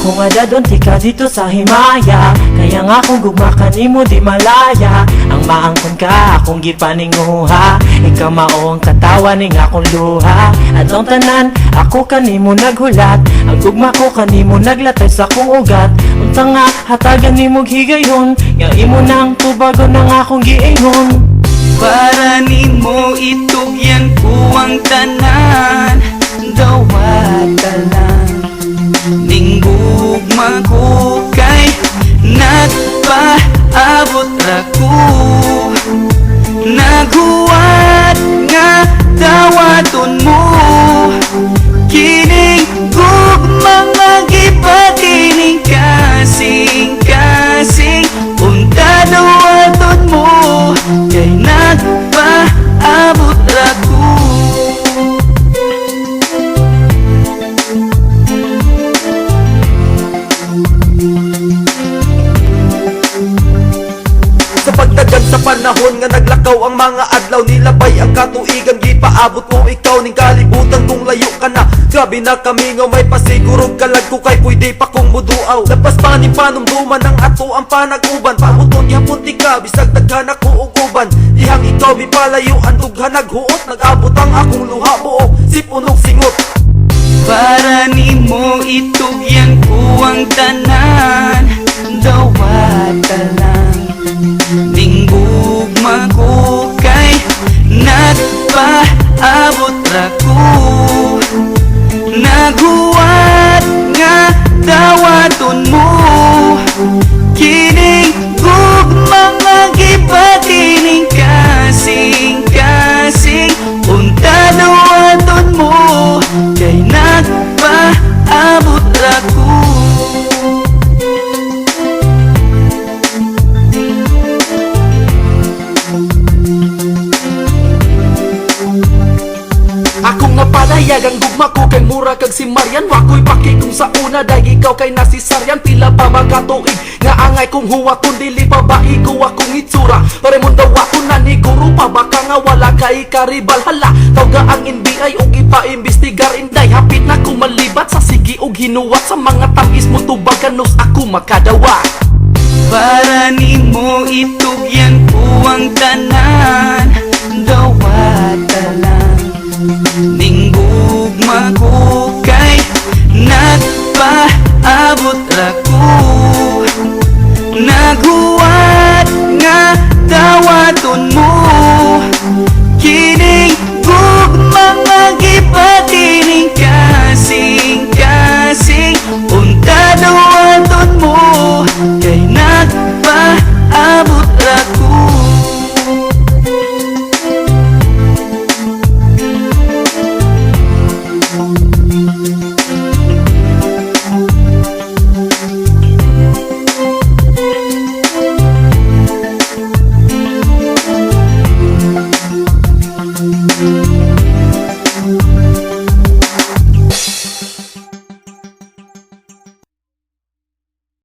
Kung adadon ti ka dito sa Himaya, kaya nga kung gugma ka nimo di malaya. Ang maangkon ka akong gipaninguha, ikaw mao ang katawa ning akong luha. At ang tanan ako kanimo naghulat, ang gugma ko kanimo naglatay sa akong ugat. Unta nga hatagan nimo higayon, nga imo nang tubagon ng akong giingon. Para nimo itugyan ko ang tanan, dawat tanan ning gugma ko kay nagpaabot ra ko. Naghuwat nga dawaton mo, kining gugma nga gipatining kasing-kasing. Unta dawaton mo kay nagpaabot ra ko. Sa panahon nga naglakaw ang mga adlaw, nilabay ang katuigan, gipaabot mo ikaw ning kalibutan kung layo ka na. Grabe na kami nga may pasigurog kalag ko kay pwede pa kong muduaw. Lapas pa ni panumduman ang ato ang panaguban, pamuton yapon ti ka bisag daghan ako og uban. Dihang ikaw mi palayuan dughan naghuot, nag-abot ang akong luha buo sipunog singot. Para nimo itugyan ko ang tanan, dawat tanan ning gugma ko kay nagpaabot ra ko. Naghuwat nga dawaton mo, kining gugma nga gipatining kasing-kasing. Unta dawaton mo kay nagpaabot ra ko. Akong napalayag ang gugma ko kay mura kag si Marian. Wako'y paki kung sa una dahil ikaw kay nasisaryan. Pila pa magkatuig nga angay kung huwa kung dili pa ba ikaw akong itsura. Pare mong daw ako naniguro pa baka nga wala kay karibal. Hala, tawga ang NBI og ipa-imbestigar inday. Hapit na kung malibat sa sigi og hinuwat sa mga tangis mo tubaganos ako makadawa. Para nimo itugyan ko ang tanan,